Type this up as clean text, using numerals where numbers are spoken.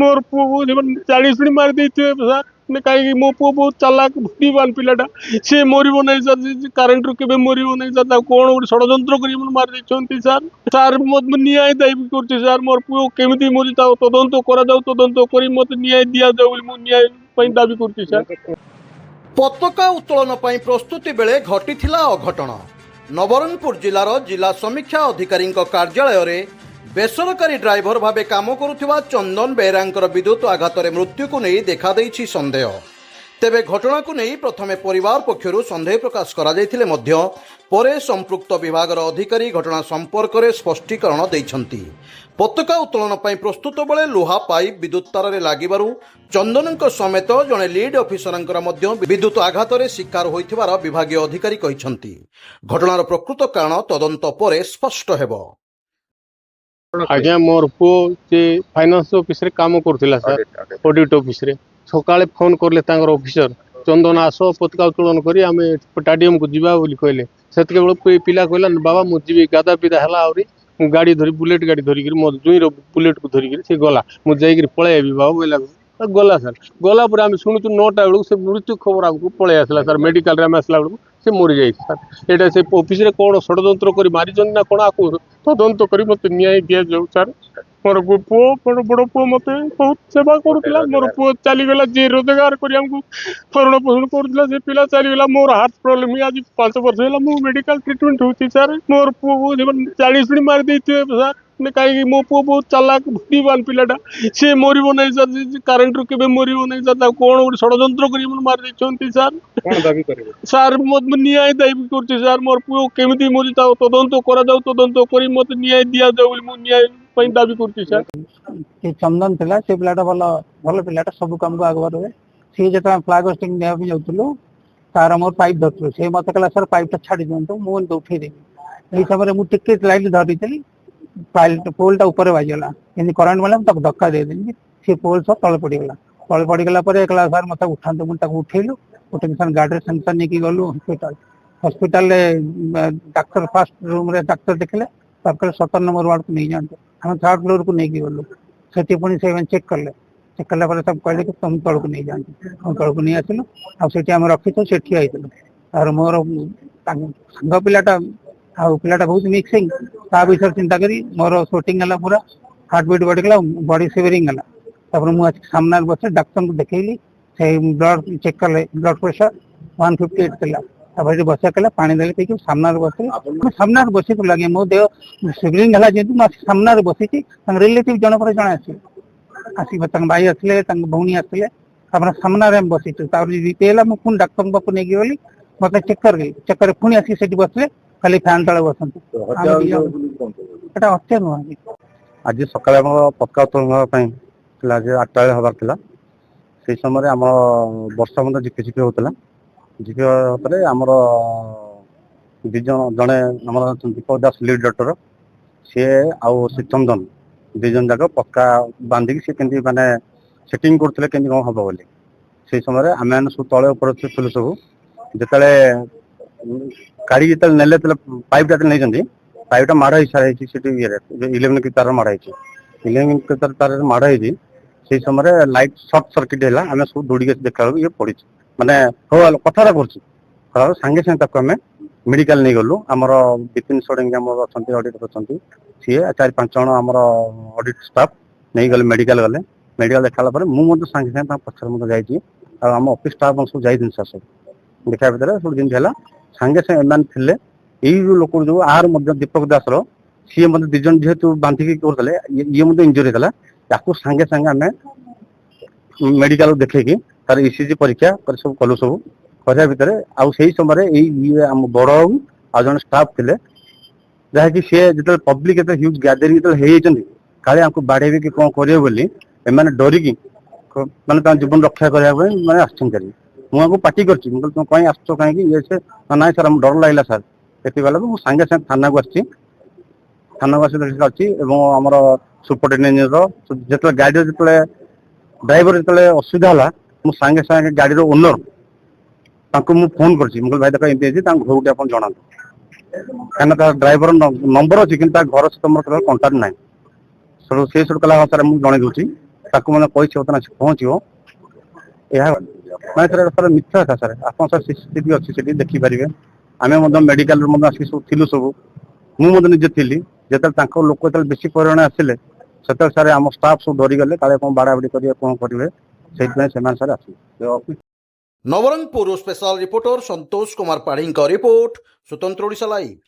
मोर पुओ को 40 मारी देते सर कहीं मो पुओ बहुत चालाक बुद्धिमान पिलाटा सी मरब ना सर करेन्ट रू के मरब ना सर कौन गोटे षड्यंत्र कर मारी देते सर सर मत न्याय दाबी कर सर मोर पुओ केमी मरी तदंत तदंत कर मत न्याय दि जाऊ न्याय दाबी कर सर। पताका उत्तोलन पर प्रस्तुति बेले घटिथिला अघटन। नवरंगपुर जिलार जिला समीक्षा अधिकारी कार्यालय रे बेसरकारी ड्राइवर भावे काम करुथिबा चंदन बेहेरांकर विद्युत आघात मृत्यु को नहीं देखा देइछि संदेह। तेबे घटना को नहीं प्रथमे परिवार पक्षरु संदेह प्रकाश करा जायथिले मध्य परे संपृक्त विभागर अधिकारी घटना संपर्क में स्पष्टीकरण दैछंती। पताका उत्तोलन पर प्रस्तुत बेले लुहा पाइप विद्युत तार रे लागिबारु चंदन समेत जड़े लीड ऑफिसर विद्युत आघात शिकार होइथिबार विभागीय अधिकारी कहिसंती। घटनार प्रकृत कारण तदंत परे स्पष्ट हेबो। आज्ञा मोर पुओ से फाइनान्स ऑफिस रे काम करथिला सर ऑडिट ऑफिस रे सकाळे फोन करले तांगर ऑफिसर चंदन आस पताका उत्तोलन करी आमे स्टेडियम को जीवा बोली कहले सेतके बेले पिला कहला बाबा मु जीवी गादा पिदा हला आउरी गाड़ी धरी बुलेट गाड़ी धरिक मो जुई रो बुलेट को धरिक से गला मु जाइक पळे आबी बाबा बोला गला सर गला पर आम शुणु 9टा बेलू से मृत्यु खबर आमको पळे आसला सर मेडिकल आम आसला बेलू से मरी जाए सर एटा से ऑफिस रे कौन षड्यंत्र कर मारी ना कौन आपको तदंत कर मत न्याय दि जाऊ सर। मोर पुओ मोर बड़ पुओ मत बहुत सेवा करुला मोर पुओ चलीगला जी रोजगार कर भरण पोषण करुला से पिला चलीगला मोर हार्ट प्रोब्लेम आज 5 वर्ष है मु मेडिकल ट्रीटमेंट होती सर मोर पुओ 40 मारी देते सर कहीं मो पुओ बहुत चालाक बुद्धिमान पिलाटा सी मरब ना सर करेन्ट रू के मरब ना सर कौन गोटे षड्यंत्र कर मारी देते सर सर मत न्याय दाबी कर सर मोर पुओ केमी मरी तदंत कर मत न्याय दि जाऊ न्याय दाबी कर सर। चंदन थिला से पिलाटा भल भल पिलाटा सब काम को आगवा रहे सी जो फ्लाग होस्टिंग जाऊँ तार मोर पाइप धरु से मत कहला सर पाइपटा छाड़ी दिखाँ मुझे उठे देवी यही समय मुझे लाइट धरी पोलटा ऊपर बाजिगला करेन्ट मारे धक्का देदेली सी पोल सब तले पड़गला तले पड़गला सर मत उठाते मुझे उठेलु उठे सर गाड़ी सागे नहीं गलु hospital hospital doctor fast room रे डाक्तर देखले 17 नंबर वार्ड को नहीं जाते हम 3rd फ्लोर को नहीं गलु से चेक कले चेक कला सब कहले कि तुम तल को नहीं जाते हम तल को नहीं आसलु आम रखी तो से ठिया और मोर सांग पिलाटा पिलाटा बहुत मिक्सिंग ता विषय चिंता करी मोर शूटिंग है पूरा हार्ट बीट बढ़ीगला बॉडी सिवरिंग है मुझे सामने बस डाक्तर को देखली से ब्लड चेक कले ब्लड प्रेशर 158 थी बस कले पानी दे सामने बस सामने बस लगे मो देह सिवरिंग है जेहतु सामने बसी रिलेटिव जन पर जन आस भाई आसले भौणी आसले सामने बसी बीपी मुझे डाक्तर पाक नहीं गली मत चेक कर पुणी आसिक बसले खाली फैन तले बसते अच्छे नुह आज सकाଳେ पताका उत्तोलन 8टा हबार से समय आम वर्षा मत झिपी झिपी होता झिपी होते आमर दिज जड़े आम दीपक दास लीड डॉक्टर सी आउ से चंदन दिजन जाक पक्का बांधिक सी के माने सेटिंग करते कौन हम बोली से समय आम सब तले ऊपर थिलु सब जिते गाड़ी जो ने पाइपटा नहीं पाइपटा माड़ हो सारी ये 11 की तार माड़ 11 की तार माड़ से समय लाइट सर्ट सर्किट है आम सब दौड़ी देखा ये पड़ी माने हो कथा कर सांगे सागे आम मेडिकल नहीं गलु आमर विपिन षडंगी अच्छा ऑडिटर अच्छा सी 4-5 जन आम ऑडिट स्टाफ नहीं गले मेडिकल देखा मुझे सांगे सागे पचर मत जाम ऑफिस स्टाफ सब जाइए सर सब देखा भितर सब जिन सांगे सागे एम थे यही लोक जो आर दीपक दास सी मत दिज जेहेतु बांधिक करते ये मत इंजुरी होता या सांगे सांगे आम मेडिकल देखी तार ईसीजी परीक्षा कर सब कलु सब करने भितर आउ समय आम बड़ आ जन स्टाफ थे जहाँकि सी जो पब्लिक ह्यूज गैदरिंग जो काले आपको बाड़े कि कौन करेंगे बोली एम डरिकी मानते जीवन रक्षा करने मैंने आसरी मुझे पार्टी कर तुम कहीं आस कहीं ये से ना सर डर लगला सर ये बेला मुझे सांगे सांगे थाना को आसी थाना को अच्छी आमर सुपरिटेडेन्ट जो गाड़ी जो ड्राइवर जो असुविधा है मुझे सांगे सांगे गाड़ी ओनर मुझे फोन कर भाई देख एमती घर गोटे आप जना कहीं ड्राइवर नंबर अच्छी कि घर सहित मोर कंटाक्ट ना से कहला हाँ सर मुझे जन दूसरी ତାକୁ ମାନେ କହିଛି ବର୍ତ୍ତମାନ ସେ ପହଞ୍ଚିବ ଏହା ମାନେ ସାର୍ ମିଥ୍ୟା କଥା ସାର୍। ଆପଣ ସାର୍ ସିସିଟିଭି ଅଛି ସେଠି ଦେଖିପାରିବେ। ଆମେ ମଧ୍ୟ ମେଡିକାଲରେ ମଧ୍ୟ ଆସିକି ସବୁ ଥିଲୁ ସବୁ। ମୁଁ ମଧ୍ୟ ନିଜେ ଥିଲି। ଯେତେବେଳେ ତାଙ୍କ ଲୋକ ଯେତେବେଳେ ବେଶୀ ପରିମାଣ ଆସିଲେ ସେତେବେଳେ ସାର୍ ଆମ ଷ୍ଟାଫ୍ ସବୁ ଡରିଗଲେ କାଳେ କଣ ବାଡାବାଡି କରିବେ କଣ କରିବେ, ସେଇଥିପାଇଁ ସେମାନେ ସାର୍ ଆସିଲେ। Nabarangpur special reporter Santosh Kumar ପାଢ଼ୀଙ୍କ report, ସ୍ୱତନ୍ତ୍ର ଓଡ଼ିଶା ଲାଇଭ୍।